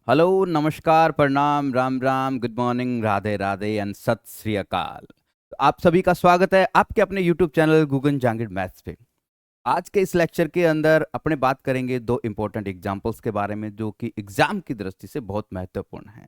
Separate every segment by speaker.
Speaker 1: Hello, नमस्कार, प्रणाम, Ram Ram, good morning, Radhe Radhe and सत श्री अकाल। तो आप सभी का स्वागत है आपके अपने YouTube channel Google Jahangir maths पे। आज के इस लेक्चर के अंदर अपने बात करेंगे दो इंपॉर्टेंट एग्जांपल्स के बारे में जो कि एग्जाम की दृष्टि से बहुत महत्वपूर्ण हैं।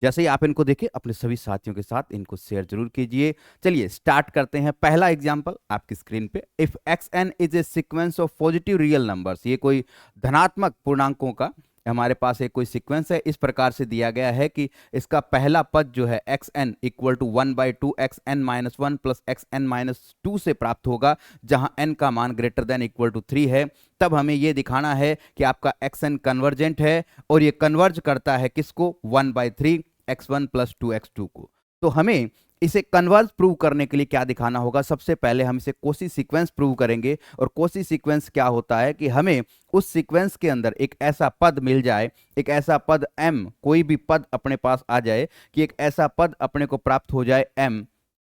Speaker 1: जैसे ही आप इनको देखिए अपने सभी साथियों के साथ इनको शेयर जरूर कीजिए। चलिए स्टार्ट करते हैं। पहला एग्जांपल आपकी स्क्रीन पे, if x n is a sequence of positive real numbers. ये कोई धनात्मक पूर्णांकों का हमारे पास एक कोई सीक्वेंस है, इस प्रकार से दिया गया है कि इसका पहला पद जो है x n equal to 1/2 x n minus one plus x n minus two से प्राप्त होगा, जहां एन का मान ग्रेटर देन इक्वल टू 3 है। तब हमें यह दिखाना है कि आपका एक्स एन कन्वर्जेंट है और ये कन्वर्ज करता है किसको, 1/3 x1 प्लस 2x2 को। तो हमें इसे कन्वर्ज प्रूव करने के लिए क्या दिखाना होगा, सबसे पहले हम इसे कोसी सीक्वेंस प्रूव करेंगे। और कोसी सीक्वेंस क्या होता है कि हमें उस सीक्वेंस के अंदर एक ऐसा पद मिल जाए, एक ऐसा पद m, कोई भी पद अपने पास आ जाए कि एक ऐसा पद अपने को प्राप्त हो जाए m,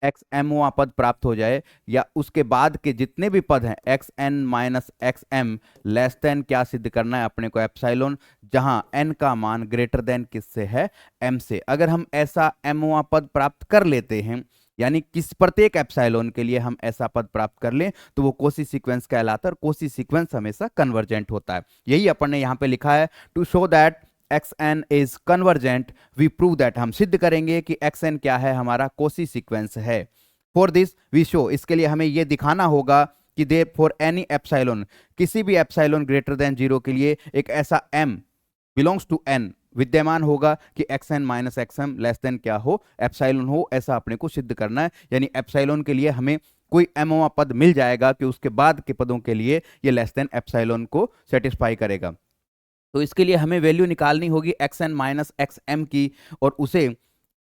Speaker 1: एक्स एम पद प्राप्त हो जाए, या उसके बाद के जितने भी पद हैं x n minus x m less than क्या सिद्ध करना है अपने को, एप्सिलॉन, जहां एन का मान ग्रेटर देन किससे है, एम से। अगर हम ऐसा एम पद प्राप्त कर लेते हैं, यानी किस प्रत्येक एप्सिलॉन के लिए हम ऐसा पद प्राप्त कर लें, तो वो कोसी सीक्वेंस कहलाता है। और कोसी सीक्वेंस हमेशा कन्वर्जेंट होता है। यही अपन ने यहां पे लिखा है, to show that x n is convergent we prove that. हम सिद्ध करेंगे कि एक्स एन क्या है, हमारा कोसी सीक्वेंस है। फॉर दिस वी शो, इसके लिए हमें यह दिखाना होगा कि दे फॉर एनी एप्सिलॉन, किसी भी एप्सिलॉन ग्रेटर देन 0 के लिए एक ऐसा m बिलोंग्स टू n विद्यमान होगा कि x n minus x m less than क्या हो, एप्सिलॉन हो। ऐसा अपने को सिद्ध करना है। यानी एप्सिलॉन के लिए हमें कोई एमोआ पद मिल जाएगा कि उसके बाद के पदों के लिए ये लेस देन एप्सिलॉन को सेटिस्फाई करेगा। तो इसके लिए हमें वैल्यू निकालनी होगी x n minus x m की, और उसे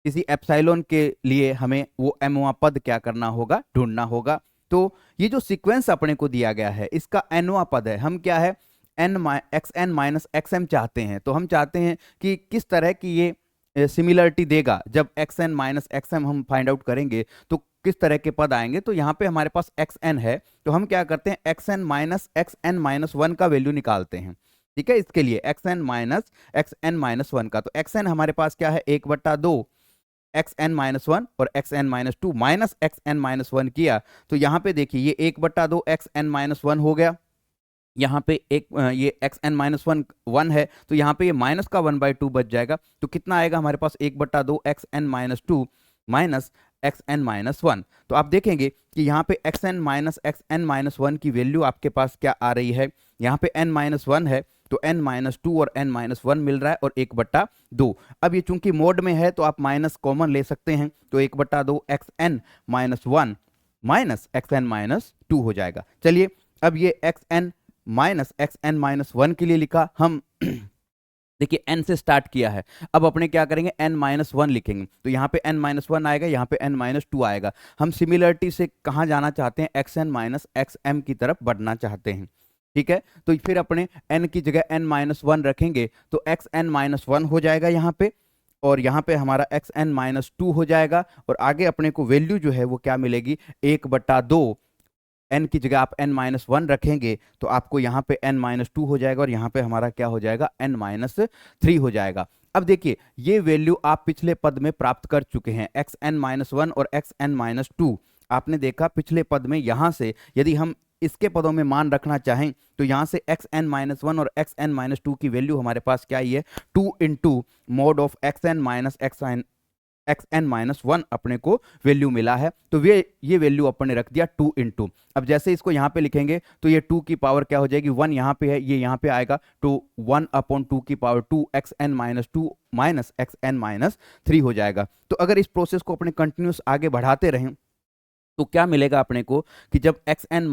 Speaker 1: किसी एप्सिलॉन के लिए हमें वो एमवा पद क्या करना होगा, ढूंढना होगा। तो ये जो सीक्वेंस अपने को दिया गया है इसका एनवा पद है, हम क्या है n x n minus x m चाहते हैं। तो हम चाहते हैं कि किस तरह की ये सिमिलरिटी देगा। जब x n minus x m हम फाइंड आउट करेंगे तो किस तरह के पद आएंगे। तो यहाँ पे हमारे पास एक्स एन है, तो हम क्या करते हैं एक्स एन माइनस वन का वैल्यू निकालते हैं। ठीक है, इसके लिए एक्स एन माइनस वन का, तो एक्स एन हमारे पास क्या है 1/2 एक्स एन माइनस वन और x n minus two minus x n minus one किया। तो यहाँ पे देखिए ये 1/2 एक्स एन माइनस वन हो गया। यहाँ पे एक ये x n minus one one है, तो यहाँ पे ये माइनस का 1/2 बच जाएगा। तो कितना आएगा हमारे पास 1/2 x n minus two minus x n minus one. तो आप देखेंगे कि यहाँ पे एक्स एन माइनस वन की वैल्यू आपके पास क्या आ रही है, यहाँ पे एन माइनस वन है तो एन माइनस टू और एन माइनस वन मिल रहा है और 1/2। अब ये चूंकि मोड में है तो आप माइनस कॉमन ले सकते हैं, तो 1/2 x n minus one minus x n minus two हो जाएगा। चलिए अब ये एक्स एन माइनस वन के लिए लिखा हम देखिए एन से स्टार्ट किया है। अब अपने क्या करेंगे एन माइनस वन लिखेंगे, तो यहाँ पे एन माइनस वन आएगा, यहाँ पे एन माइनस टू आएगा। हम सिमिलरिटी से कहाँ जाना चाहते हैं, x n minus x m की तरफ बढ़ना चाहते हैं। ठीक है, तो फिर अपने n की जगह n माइनस वन रखेंगे तो एक्स एन माइनस वन हो जाएगा यहाँ पे, और यहाँ पे हमारा एक्स एन माइनस टू हो जाएगा। और आगे अपने को वैल्यू जो है वो क्या मिलेगी, 1/2 n की जगह आप n माइनस वन रखेंगे तो आपको यहाँ पे n माइनस टू हो जाएगा, और यहाँ पे हमारा क्या हो जाएगा n माइनस थ्री हो जाएगा। अब देखिए ये वैल्यू आप पिछले पद में प्राप्त कर चुके हैं, एक्स एन माइनस वन और एक्स एन माइनस टू। आपने देखा पिछले पद में, यहाँ से यदि हम इसके पदों में मान रखना चाहें तो यहाँ से एक्स एन माइनस वन और एक्स एन माइनस टू की वैल्यू हमारे पास क्या ही है, 2 mod of x n minus x n minus one अपने को वैल्यू मिला है। तो ये वैल्यू अपन ने रख दिया 2। अब जैसे इसको यहाँ पे लिखेंगे तो ये 2 की पावर क्या हो जाएगी, 1 यहाँ पे है, ये यहाँ पे आएगा, तो 1/2 की power 2 x n minus two minus x n minus three हो जाएगा। तो अगर इस प्रोसेस को अपने कंटिन्यूस आगे बढ़ाते रहें तो क्या मिलेगा अपने को कि जब एक्स एन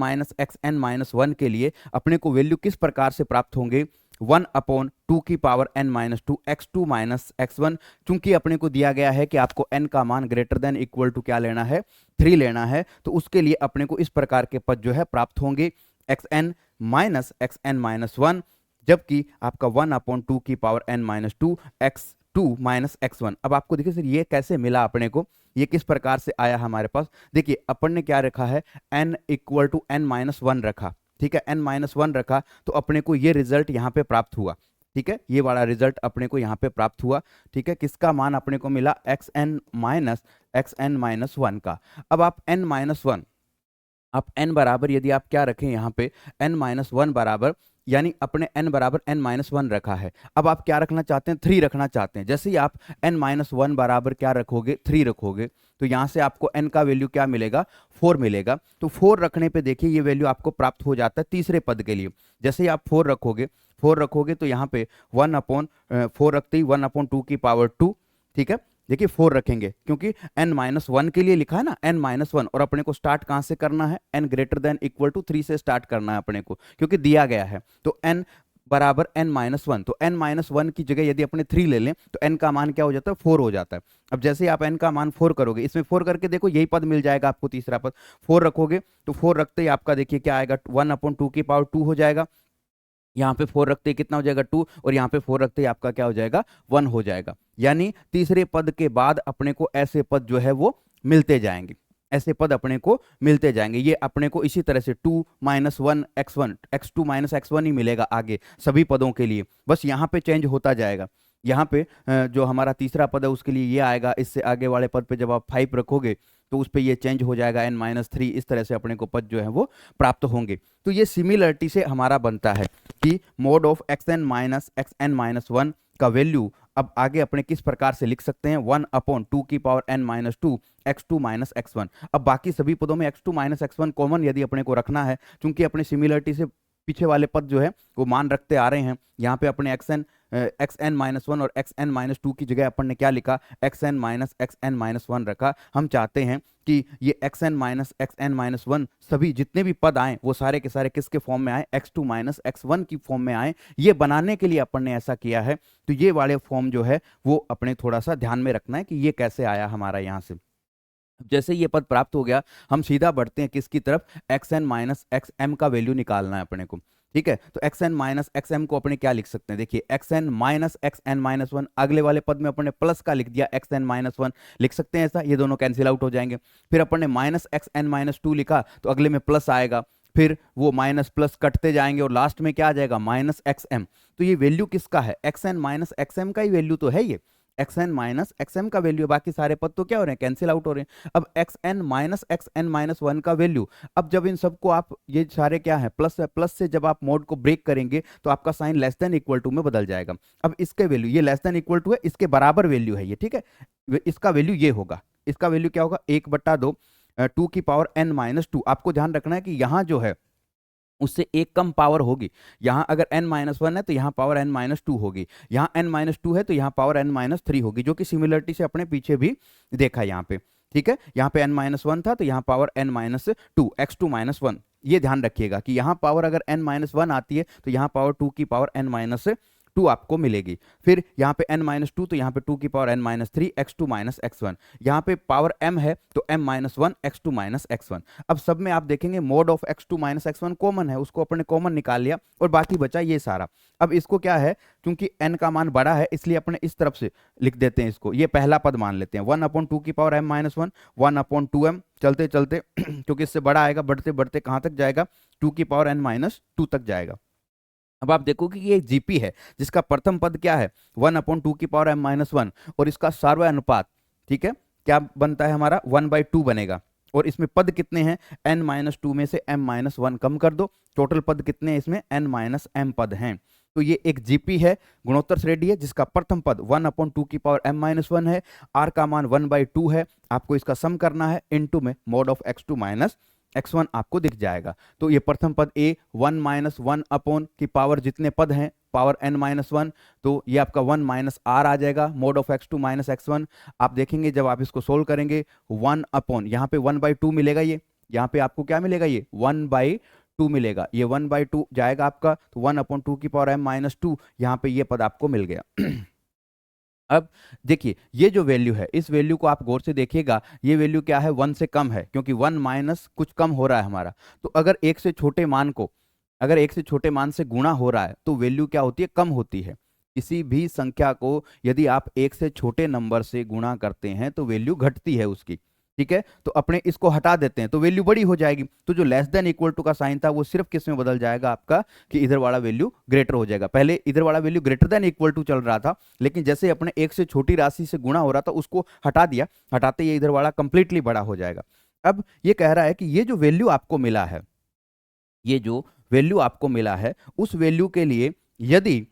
Speaker 1: माइनस वन के लिए अपने को वैल्यू किस प्रकार से प्राप्त होंगे, 1/2 की power n minus two x two minus x one. चूंकि अपने को दिया गया है कि आपको n का मान ग्रेटर देन इक्वल टू क्या लेना है, 3 लेना है, तो उसके लिए अपने को इस प्रकार के पद जो है प्राप्त होंगे, एक्स एन माइनस वन, जबकि आपका 1/2 की power n minus two x two minus x one. अब आपको देखिए सर ये कैसे मिला अपने को, ये किस प्रकार से आया हमारे पास। देखिए अपन ने क्या रखा है, n equal to n minus one रखा। ठीक है, n माइनस वन रखा तो अपने को ये रिजल्ट यहाँ पे प्राप्त हुआ। ठीक है, ये वाला रिजल्ट अपने को यहाँ पे प्राप्त हुआ। ठीक है, किसका मान अपने को मिला, xn-1 का। अब आप n-1, आप n बराबर यदि आप क्या रखें यहाँ पे, n-1 बराबर, यानी अपने n बराबर n-1 रखा है। अब आप क्या रखना चाहते हैं, 3 रखना चाहते हैं। जैसे ही आप n-1 बराबर क्या रखोगे, 3 रखोगे, तो यहाँ से आपको n का वैल्यू क्या मिलेगा, 4 मिलेगा। तो 4 रखने पे देखिए ये वैल्यू आपको प्राप्त हो जाता है तीसरे पद के लिए। जैसे ही आप 4 रखोगे तो यहाँ पे 1/4 रखते ही 1/2 ठीक है। देखिए 4 रखेंगे क्योंकि n-1 के लिए लिखा है ना, n-1, और अपने को स्टार्ट कहाँ से करना है, n > 3 से स्टार्ट करना है अपने को, क्योंकि दिया गया है। तो n बराबर n-1, तो n-1 की जगह यदि अपने 3 ले लें तो n का मान क्या हो जाता है, 4 हो जाता है। अब जैसे ही आप n का मान 4 करोगे, इसमें 4 करके देखो यही पद मिल जाएगा आपको, तीसरा पद। 4 रखोगे तो 4 रखते ही आपका देखिए क्या आएगा, 1/2 हो जाएगा। यहाँ पे 4 रखते ही कितना हो जाएगा, 2, और यहाँ पे 4 रखते ही आपका क्या हो जाएगा, 1 हो जाएगा। यानी तीसरे पद के बाद अपने को ऐसे पद जो है वो मिलते जाएंगे, ऐसे पद अपने को मिलते जाएंगे। ये अपने को इसी तरह से 2 - 1 x1 x2 - x1 ही मिलेगा आगे सभी पदों के लिए, बस यहाँ पे चेंज होता जाएगा। यहाँ पे जो हमारा तीसरा पद है उसके लिए ये आएगा, इससे आगे वाले पद पे जब आप 5 रखोगे तो उस पे ये चेंज हो जाएगा n-3, इस तरह से अपने को पद जो है वो प्राप्त होंगे। तो ये सिमिलरिटी से हमारा बनता है कि मोड ऑफ xn-1 का वैल्यू अब आगे अपने किस प्रकार से लिख सकते हैं, 1/2 की पावर n-2 x2 - x1। अब बाकी सभी पदों में x2 - x1 कॉमन यदि अपने को रखना है, क्योंकि अपने सिमिलरिटी से पीछे वाले पद जो है वो मान रखते आ रहे हैं। यहाँ पे अपने xn-1 और xn-2 की जगह अपन ने क्या लिखा, xn-1 रखा। हम चाहते हैं कि ये xn-1 सभी जितने भी पद आए वो सारे के सारे किसके फॉर्म में आए, x2 - x1 की फॉर्म में आए। ये बनाने के लिए अपन ने ऐसा किया है। तो ये वाले फॉर्म जो है वो अपने थोड़ा सा ध्यान में रखना है कि ये कैसे आया हमारा यहाँ से। जैसे ये पद प्राप्त हो गया, हम सीधा बढ़ते हैं किसकी तरफ, xn - xm का वैल्यू निकालना है अपने को। ठीक है, तो xn - xm को अपने क्या लिख सकते हैं, देखिए xn - xn-1, अगले वाले पद में अपने प्लस का लिख दिया, xn-1 लिख सकते हैं ऐसा, ये दोनों कैंसिल आउट हो जाएंगे। फिर अपन ने -xn-2 लिखा तो अगले में प्लस आएगा, फिर वो माइनस प्लस कटते जाएंगे और लास्ट में क्या आ जाएगा, -xm। तो ये वैल्यू किसका है, xn - xm का ही वैल्यू तो है ये, xn - xm का वैल्यू। बाकी सारे पद तो क्या हो रहे हैं, कैंसिल आउट हो रहे हैं। अब xn - xn-1 का वैल्यू, अब जब इन सबको आप, ये सारे क्या है, प्लस है, प्लस से जब आप मोड को ब्रेक करेंगे तो आपका sign less than equal to में बदल जाएगा। अब इसके वैल्यू, ये लेस देन इक्वल टू है, इसके बराबर वैल्यू है ये, ठीक है। इसका वैल्यू ये होगा, इसका वैल्यू क्या होगा, 1/2 2 की पावर n-2। आपको ध्यान रखना है कि यहाँ जो है उससे एक कम पावर होगी। यहाँ अगर n-1 है तो यहाँ पावर n-2 होगी, यहाँ n-2 है तो यहाँ पावर n-3 होगी, जो कि सिमिलरिटी से अपने पीछे भी देखा यहाँ पे। ठीक है, यहाँ पे n-1 था तो यहाँ पावर n-2 x2 - 1। ये ध्यान रखिएगा कि यहाँ पावर अगर n-1 आती है तो यहाँ पावर 2 की पावर n-2 आपको मिलेगी। फिर यहाँ पे n-2 तो यहाँ पे 2 की पावर n-3 x2 - x1। यहाँ पे पावर m है तो m-1 x2 - x1। अब सब में आप देखेंगे mode of x2 - x1 common है, उसको अपने कॉमन निकाल लिया और बाकी बचा ये सारा। अब इसको क्या है, क्योंकि n का मान बड़ा है इसलिए अपने इस तरफ से लिख देते हैं इसको, ये पहला पद मान लेते हैं, 1/2 की पावर m-1 1/2m, चलते चलते क्योंकि इससे बड़ा आएगा, बढ़ते बढ़ते कहाँ तक जाएगा, 2 की पावर n-2 तक जाएगा। अब आप देखो कि ये जीपी है जिसका प्रथम पद क्या है, 1/2 की पावर m-1, और इसका सार्वय अनुपात, ठीक है, क्या बनता है हमारा, 1/2 बनेगा। और इसमें पद कितने हैं, n-2 में से m-1 कम कर दो, टोटल पद कितने हैं इसमें, n-m पद हैं। तो ये एक जीपी है, गुणोत्तर श्रेणी है, जिसका प्रथम पद 1/2 की पावर m-1 है, r का मान 1/2 है। आपको इसका सम करना है, इनटू में मोड ऑफ x2 - x1 आपको दिख जाएगा। तो ये प्रथम पद a 1 - 1 अपॉन की पावर जितने पद हैं पावर n-1, तो ये आपका 1 - r आ जाएगा, मोड ऑफ x2 - x1। आप देखेंगे जब आप इसको सोल्व करेंगे 1 अपॉन, यहाँ पे 1/2 मिलेगा, ये यहाँ पे आपको क्या मिलेगा, ये 1/2 मिलेगा, ये 1/2 जाएगा आपका, तो 1/2 की पावर m-2, यहाँ पे ये पद आपको मिल गया। अब देखिए ये जो वैल्यू है, इस वैल्यू को आप गौर से देखिएगा, ये वैल्यू क्या है, 1 से कम है, क्योंकि 1 माइनस कुछ कम हो रहा है हमारा। तो अगर एक से छोटे मान को, अगर एक से छोटे मान से गुणा हो रहा है तो वैल्यू क्या होती है, कम होती है। किसी भी संख्या को यदि आप एक से छोटे नंबर से गुणा करते हैं तो वैल्यू घटती है उसकी। ठीक है, तो अपने इसको हटा देते हैं तो वैल्यू बड़ी हो जाएगी, तो जो लेस देन इक्वल टू का साइन था वो सिर्फ किस में बदल जाएगा आपका, कि इधर वाला वैल्यू ग्रेटर हो जाएगा। पहले इधर वाला value greater than equal to चल रहा था, लेकिन जैसे अपने एक से छोटी राशि से गुणा हो रहा था उसको हटा दिया, हटाते ही इधर वाला कंप्लीटली बड़ा हो जाएगा। अब ये कह रहा है कि ये जो वैल्यू आपको मिला है, ये जो वैल्यू आपको मिला है उस वैल्यू के लिए यदि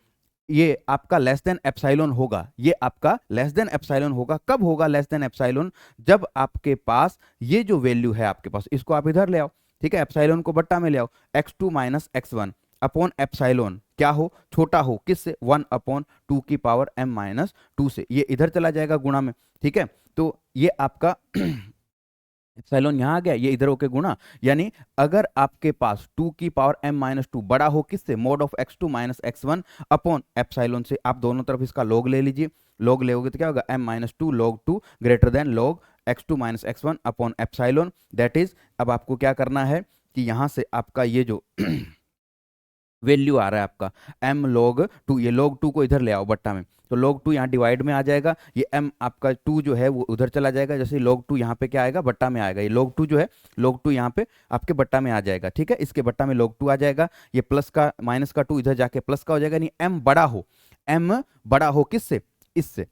Speaker 1: ये आपका लेस देन एप्सिलॉन होगा, ये आपका लेस देन एप्सिलॉन होगा, कब होगा लेस देन एप्सिलॉन, जब आपके पास ये जो वैल्यू है आपके पास, इसको आप इधर ले आओ, ठीक है, एप्सिलॉन को बट्टा में ले आओ, x2 minus x1 upon epsilon क्या हो, छोटा हो, किससे, 1 अपॉन 2 की पावर m माइनस 2 से, ये इधर चला जाएगा गुणा में, ठीक है, तो ये आपका एप्सिलॉन यहाँ आ गया, ये इधर होके गुणा, यानी अगर आपके पास 2 की पावर m माइनस 2 बड़ा हो किससे, mode of x2 minus x1 upon epsilon से, आप दोनों तरफ इसका लॉग ले लीजिए, लॉग लेोगे तो क्या होगा, m minus 2 log 2 greater than log x2 minus x1 upon epsilon, that is, अब आपको क्या करना है कि यहाँ से आपका ये जो वैल्यू आ रहा है आपका m log 2, ये log 2 को इधर ले आओ बट्टा में, तो log 2 यहाँ डिवाइड में आ जाएगा, ये m आपका 2 जो है वो उधर चला जाएगा, जैसे log 2 यहाँ पे क्या आएगा, बट्टा में आएगा, ये log 2 जो है log 2 यहाँ पे आपके बट्टा में आ जाएगा, ठीक है, इसके बट्टा में log 2 आ जाएगा, ये प्लस का माइनस का 2 इधर जाके प्लस का हो जाएगा, यानी m बड़ा हो किससे, इससे,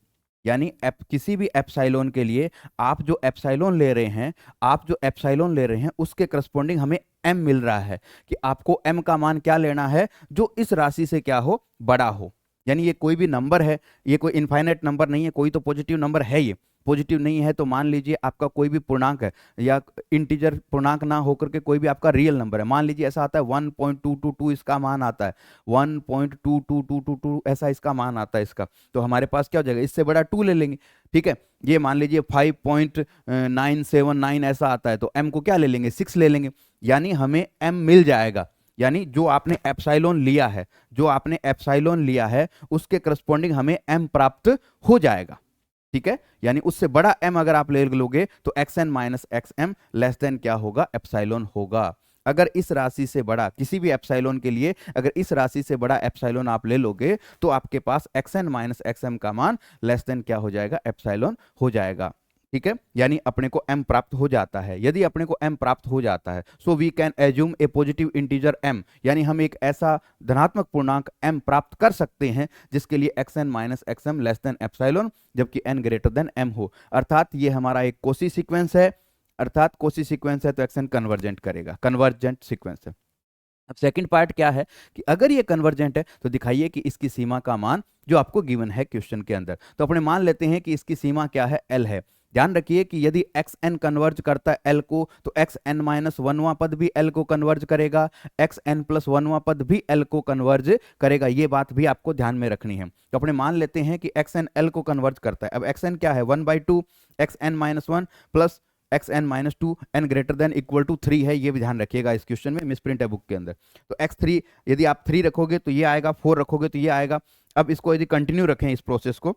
Speaker 1: यानी किसी भी एप्सिलॉन के लिए आप जो एप्सिलॉन ले रहे हैं, आप जो एप्सिलॉन ले रहे हैं उसके करस्पॉन्डिंग हमें m मिल रहा है, कि आपको m का मान क्या लेना है, जो इस राशि से क्या हो, बड़ा हो, यानी ये कोई भी नंबर है, ये कोई इनफाइनाइट नंबर नहीं है, कोई तो पॉजिटिव नंबर है, ये पॉजिटिव नहीं है तो मान लीजिए आपका कोई भी पूर्णांक है या इंटीजर पूर्णांक ना होकर के कोई भी आपका रियल नंबर है, मान लीजिए ऐसा आता है 1.222 इसका मान आता है, 1.22222 ऐसा इसका मान आता है इसका, तो हमारे पास क्या हो जाएगा, इससे बड़ा 2 ले लेंगे, ठीक है, ये मान लीजिए 5.979 ऐसा आता है, तो m को क्या ले लेंगे, 6 ले लेंगे, यानी हमें m मिल जाएगा, यानी जो आपने एप्सिलॉन लिया है, जो आपने एप्सिलॉन लिया है उसके करस्पॉन्डिंग हमें m प्राप्त हो जाएगा, ठीक है, यानी उससे बड़ा m अगर आप ले लोगे तो xn minus xm less than क्या होगा, एप्सिलॉन होगा। अगर इस राशि से बड़ा किसी भी एप्सिलॉन के लिए, अगर इस राशि से बड़ा एप्सिलॉन आप ले लोगे तो आपके पास xn माइनस xm का मान लेस देन क्या हो जाएगा, एप्सिलॉन हो जाएगा, ठीक है, यानी अपने को m प्राप्त हो जाता है। यदि अपने को m प्राप्त हो जाता है so we can assume a positive integer m, यानी हम एक ऐसा धनात्मक पूर्णांक m प्राप्त कर सकते हैं जिसके लिए xn minus xm less than epsilon, जबकि n ग्रेटर देन m हो, अर्थात ये हमारा एक कोसी सीक्वेंस है, अर्थात कोसी सीक्वेंस है तो xn कन्वर्जेंट करेगा, कन्वर्जेंट सीक्वेंस है। अब सेकंड पार्ट क्या है कि अगर ये कन्वर्जेंट है तो दिखाइए कि इसकी सीमा का मान जो आपको गिवन है क्वेश्चन के अंदर, तो अपने मान लेते हैं कि इसकी सीमा क्या है, l है। ध्यान रखिए कि यदि xn कन्वर्ज करता है l को तो xn माइनस 1वां पद भी l को कन्वर्ज करेगा, xn प्लस 1वां पद भी l को कन्वर्ज करेगा, ये बात भी आपको ध्यान में रखनी है। तो अपने मान लेते हैं कि xn l को कन्वर्ज करता है, अब xn क्या है, 1/2 xn minus 1 plus xn minus 2 n greater than equal to 3 है, ये भी ध्यान रखिएगा, इस क्वेश्चन में मिसप्रिंट है बुक के अंदर। तो x3 यदि आप 3 रखोगे तो ये आएगा, 4 रखोगे तो ये आएगा। अब इसको यदि कंटिन्यू रखें इस प्रोसेस को,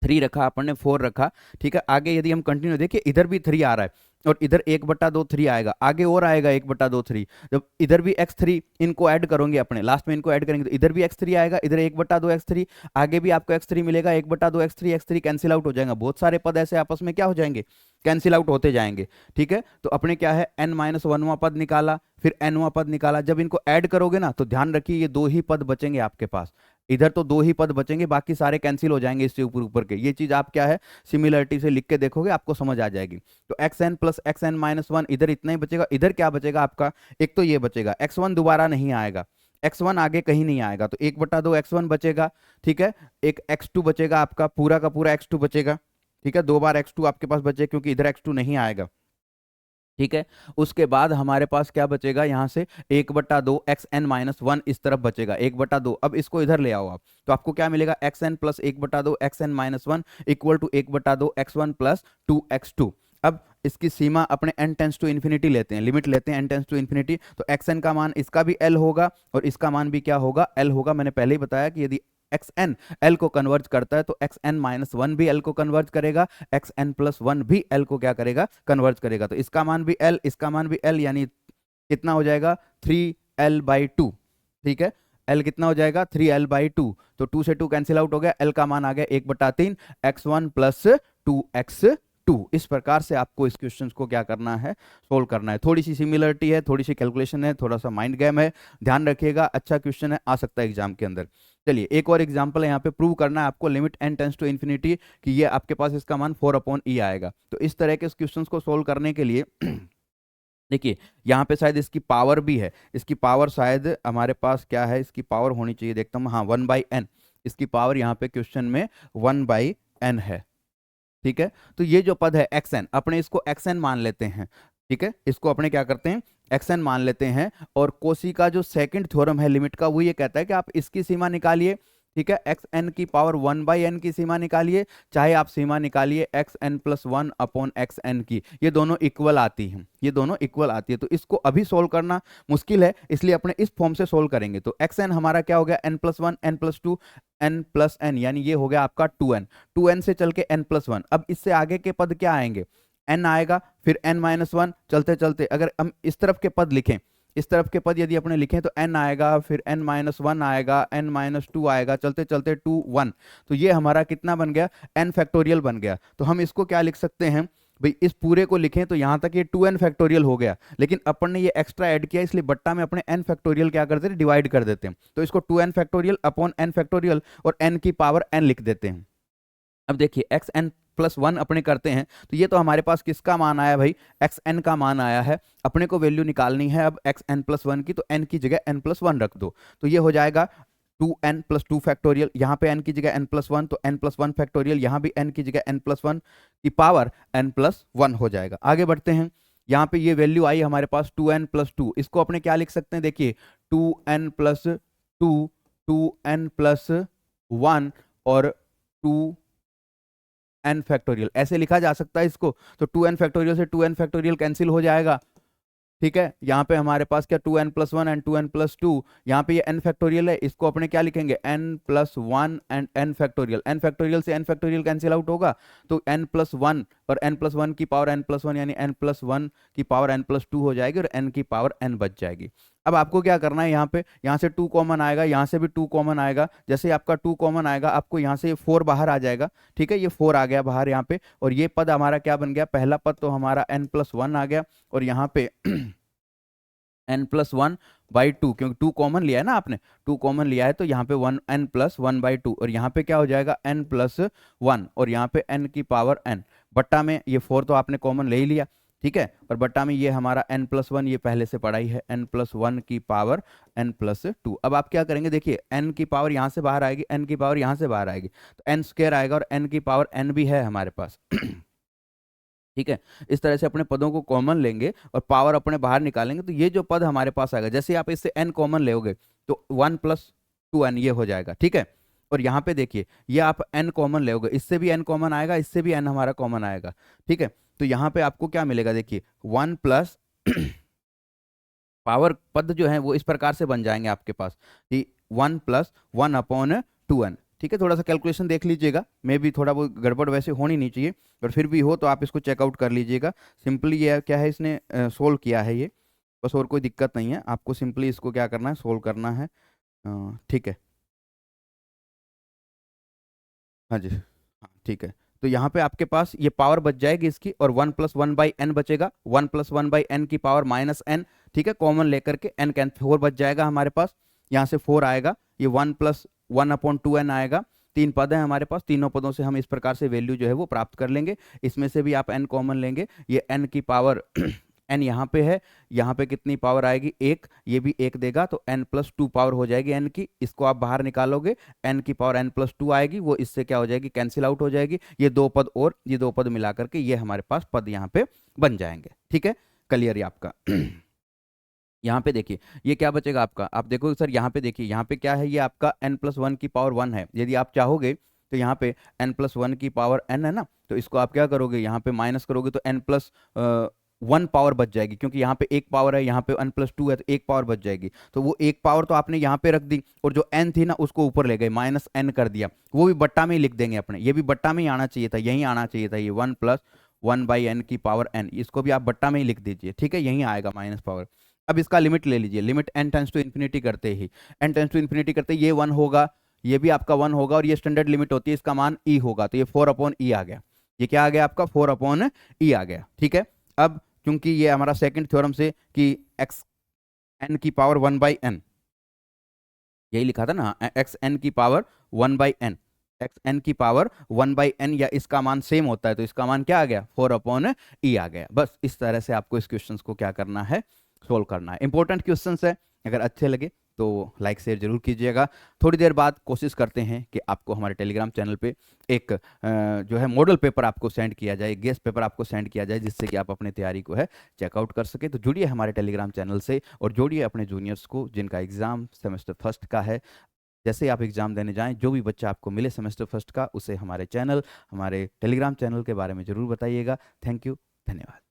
Speaker 1: 3 रखा अपन ने, 4 रखा, ठीक है, आगे यदि हम कंटिन्यू देखिए इधर भी 3 आ रहा है और इधर 1/2 3 आएगा, आगे और आएगा 1/2 3, जब इधर भी x3 इनको ऐड करोगे अपने लास्ट में इनको ऐड करेंगे तो इधर भी x3 आएगा, इधर 1/2 x3, आगे भी आपको x3 मिलेगा, 1/2 x3, x3 कैंसिल आउट हो जाएगा, बहुत सारे पद ऐसे आपस में क्या हो जाएंगे, कैंसिल आउट होते जाएंगे, ठीक है। तो अपने क्या है, n माइनस 1वां पद निकाला, फिर nवां पद निकाला, जब इनको ऐड करोगे ना तो ध्यान रखिए ये 2 ही पद बचेंगे आपके पास, इधर तो 2 ही पद बचेंगे, बाकी सारे कैंसिल हो जाएंगे इससे ऊपर ऊपर के, ये चीज आप क्या है सिमिलरिटी से लिख के देखोगे आपको समझ आ जाएगी। तो xn प्लस xn माइनस 1 इधर इतना ही बचेगा, इधर क्या बचेगा आपका, एक तो ये बचेगा, x1 दोबारा नहीं आएगा, x1 आगे कहीं नहीं आएगा तो 1/2 x1 बचेगा, ठीक है, एक x2 बचेगा आपका, पूरा का पूरा x2 बचेगा, ठीक है, 2 बार x2 आपके पास बचे क्योंकि इधर x2 नहीं आएगा, ठीक है। उसके बाद हमारे पास क्या बचेगा, यहां से 1/2 xn माइनस 1 इस तरफ बचेगा, 1/2, अब इसको इधर ले आओ आप, तो आपको क्या मिलेगा, xn plus 1/2 xn minus 1 equal to 1/2 x1 plus 2x2। अब इसकी सीमा अपने n टेंस टू इन्फिनिटी लेते हैं, लिमिट लेते हैं n टेंस टू इन्फिनिटी, तो xn का मान इसका भी l होगा और इसका मान भी क्या होगा, l होगा। मैंने पहले ही बताया कि यदि xn l को कन्वर्ज करता है तो xn माइनस 1 भी l को कन्वर्ज करेगा, xn प्लस 1 भी l को क्या करेगा, कन्वर्ज करेगा, तो इसका मान भी l, इसका मान भी l, यानी कितना हो जाएगा 3l/2, ठीक है, l कितना हो जाएगा 3l/2, तो 2 से 2 कैंसिल आउट हो गया, l का मान आ गया 1/3 x1 प्लस 2x2, 2। इस प्रकार से आपको इस क्वेश्चन को क्या करना है, सोल्व करना है। थोड़ी सी सिमिलरिटी है, थोड़ी सी कैलकुलेशन है, थोड़ा सा माइंड गेम है, ध्यान रखिएगा। अच्छा क्वेश्चन है, आ सकता है एग्जाम के अंदर। चलिए एक और एग्जाम्पल है, यहाँ पे प्रूव करना है आपको limit n tends to infinity कि ये आपके पास इसका मान 4/e आएगा। तो इस तरह के क्वेश्चन को सोल्व करने के लिए देखिए यहाँ पे शायद इसकी पावर भी है, इसकी पावर शायद हमारे पास क्या है, इसकी पावर होनी चाहिए, देखता हूँ, हाँ 1/n, इसकी पावर यहाँ पे क्वेश्चन में 1/n है। ठीक है, तो ये जो पद है xn, अपने इसको xn मान लेते हैं। ठीक है, इसको अपने क्या करते हैं, xn मान लेते हैं। और कोशी का जो सेकंड थ्योरम है लिमिट का, वो ये कहता है कि आप इसकी सीमा निकालिए। ठीक है, xn की पावर 1/n की सीमा निकालिए, चाहे आप सीमा निकालिए xn+1/xn की, ये दोनोों इक्वल आती हैं, ये दोनों इक्वल आती है। तो इसको अभी सोल्व करना मुश्किल है, इसलिए अपने इस फॉर्म से सोल्व करेंगे। तो xn हमारा क्या हो गया, n+1 n+2 n+n, यानी ये हो गया आपका 2n, 2n से चल के n+1। अब इससे आगे के पद क्या आएंगे, n आएगा, फिर n-1, चलते चलते अगर हम इस तरफ के पद लिखें, इस तरफ के पद यदि अपने लिखें तो n आएगा, फिर n-1 आएगा, n-2 आएगा, चलते चलते 2 1। तो ये हमारा कितना बन गया, n फैक्टोरियल बन गया। तो हम इसको क्या लिख सकते हैं भाई, इस पूरे को लिखें तो यहाँ तक ये 2n फैक्टोरियल हो गया, लेकिन अपन ने ये एक्स्ट्रा ऐड किया, इसलिए बट्टा में अपने n फैक्टोरियल क्या करते हैं, डिवाइड कर देते हैं। तो इसको 2n factorial upon n factorial और n की पावर n लिख देते हैं। अब देखिए xn+1 अपने करते हैं, तो ये तो हमारे पास किसका मान आया भाई, xn का मान आया है। अपने को वैल्यू निकालनी है अब xn+1 की, तो n की जगह n+1 रख दो, तो ये हो जाएगा 2n+2 फैक्टोरियल, यहाँ पे n की जगह n+1, तो n+1 फैक्टोरियल, यहाँ भी n की जगह n+1 की पावर n+1 हो जाएगा। आगे बढ़ते हैं, यहाँ पे ये वैल्यू आई हमारे पास 2n+2, इसको अपने क्या लिख सकते हैं, देखिए 2n+2, 2n+1 और 2n फैक्टोरियल, ऐसे लिखा जा सकता है इसको। तो 2n फैक्टोरियल से 2n फैक्टोरियल कैंसिल हो जाएगा। ठीक है, यहाँ पे हमारे पास क्या 2n+1 एंड 2n+2, यहाँ पे ये n फैक्टोरियल है, इसको अपने क्या लिखेंगे, n+1 and n factorial, n factorial से n फैक्टोरियल कैंसिल आउट होगा, तो n+1 और n+1 की पावर n+1 यानी n+1 की पावर n+2 हो जाएगी और n की पावर n बच जाएगी। अब आपको क्या करना है, यहाँ से 2 कॉमन आएगा, यहाँ से भी 2 कॉमन आएगा, जैसे आपका 2 कॉमन आएगा आपको यहाँ से 4 बाहर आ जाएगा। ठीक है, ये 4 आ गया बाहर यहाँ पे, और ये पद हमारा क्या बन गया, पहला पद तो हमारा n+1 आ गया, और यहाँ पे n+1/2, क्योंकि 2 कॉमन लिया है ना आपने, 2 कॉमन लिया है, तो यहाँ पे n+1/2, और यहाँ पे क्या हो जाएगा n+1, और यहाँ पे n की पावर n, बट्टा में ये 4 तो आपने कॉमन ले ही लिया। ठीक है, और बट्टा में ये हमारा n+1, ये पहले से पढ़ा ही है, n+1 की पावर n+2। अब आप क्या करेंगे, देखिए n की पावर यहाँ से बाहर आएगी, n की पावर यहाँ से बाहर आएगी, तो n² आएगा, और n की पावर n भी है हमारे पास। ठीक है, इस तरह से अपने पदों को कॉमन लेंगे और पावर अपने बाहर निकालेंगे, तो ये जो पद हमारे पास आएगा, जैसे आप इससे n कॉमन लेोगे तो 1+2n ये हो जाएगा। ठीक है, और यहाँ पे देखिए ये आप n कॉमन लेोगे, इससे भी n कॉमन आएगा, इससे भी n हमारा कॉमन आएगा। ठीक है, तो यहाँ पे आपको क्या मिलेगा, देखिए 1+ पावर पद जो है वो इस प्रकार से बन जाएंगे आपके पास कि 1+1/2n। ठीक है, थोड़ा सा कैलकुलेशन देख लीजिएगा, मे भी थोड़ा वो गड़बड़ वैसे होनी नहीं चाहिए, पर फिर भी हो तो आप इसको चेकआउट कर लीजिएगा। सिंपली ये क्या है, इसने सोल्व किया है ये, बस और कोई दिक्कत नहीं है, आपको सिंपली इसको क्या करना है, सोल्व करना है। ठीक है, हाँ जी, हाँ ठीक है, तो यहाँ पे आपके पास ये पावर बच जाएगी इसकी, और 1+1/n बचेगा, 1+1/n की पावर -n। ठीक है, कॉमन लेकर के n कैन 4 बच जाएगा हमारे पास, यहाँ से 4 आएगा, ये 1+1/2n आएगा। 3 पद हैं हमारे पास, तीनों पदों से हम इस प्रकार से वैल्यू जो है वो प्राप्त कर लेंगे। इसमें से भी आप n कॉमन लेंगे, ये n की पावर n यहाँ पे है, यहाँ पे कितनी पावर आएगी, 1, ये भी 1 देगा, तो n+2 पावर हो जाएगी n की, इसको आप बाहर निकालोगे, n की पावर n+2 आएगी, वो इससे क्या हो जाएगी, कैंसिल आउट हो जाएगी। ये 2 पद और ये 2 पद मिला करके ये हमारे पास पद यहाँ पे बन जाएंगे। ठीक है, क्लियर है आपका। यहाँ पे देखिए ये क्या बचेगा आपका, आप देखो सर यहाँ पे देखिए, यहाँ पे क्या है, ये आपका n+1 की पावर 1 है। यदि आप चाहोगे तो यहाँ पे n+1 की पावर n है ना, तो इसको आप क्या करोगे, यहाँ पे माइनस करोगे तो n+1 पावर बच जाएगी, क्योंकि यहाँ पे 1 पावर है, यहाँ पे n+2 है, तो 1 पावर बच जाएगी। तो वो 1 पावर तो आपने यहाँ पे रख दी, और जो n थी ना उसको ऊपर ले गए, -n कर दिया, वो भी बट्टा में ही लिख देंगे अपने, ये भी बट्टा में ही आना चाहिए था, यहीं आना चाहिए था, ये 1+1/n की पावर n, इसको भी आप बट्टा में ही लिख दीजिए। ठीक है, यहीं आएगा माइनस पावर। अब इसका लिमिट ले लीजिए, limit n tends to infinity करते ही, n टेंस टू इन्फिनिटी करते ही ये 1 होगा, ये भी आपका 1 होगा, और ये स्टैंडर्ड लिमिट होती है, इसका मान e होगा, तो ये 4/e आ गया। ये क्या आ गया आपका 4/e आ गया, ठीक है। अब क्योंकि ये हमारा सेकंड थ्योरम से कि एक्स एन की पावर 1/n, यही लिखा था ना, एक्स एन की पावर 1/n, एक्स एन की पावर 1/n या इसका मान सेम होता है तो इसका मान क्या आ गया 4/e आ गया। बस इस तरह से आपको इस क्वेश्चन को क्या करना है, सोल्व करना है। इंपॉर्टेंट क्वेश्चन है, अगर अच्छे लगे तो लाइक शेयर जरूर कीजिएगा। थोड़ी देर बाद कोशिश करते हैं कि आपको हमारे टेलीग्राम चैनल पे एक जो है मॉडल पेपर आपको सेंड किया जाए, गेस्ट पेपर आपको सेंड किया जाए, जिससे कि आप अपनी तैयारी को है चेकआउट कर सके। तो जुड़िए हमारे टेलीग्राम चैनल से और जोड़िए अपने जूनियर्स को जिनका एग्ज़ाम सेमेस्टर फर्स्ट का है। जैसे ही आप एग्ज़ाम देने जाएं, जो भी बच्चा आपको मिले सेमेस्टर फर्स्ट का, उसे हमारे टेलीग्राम चैनल के बारे में ज़रूर बताइएगा। थैंक यू, धन्यवाद।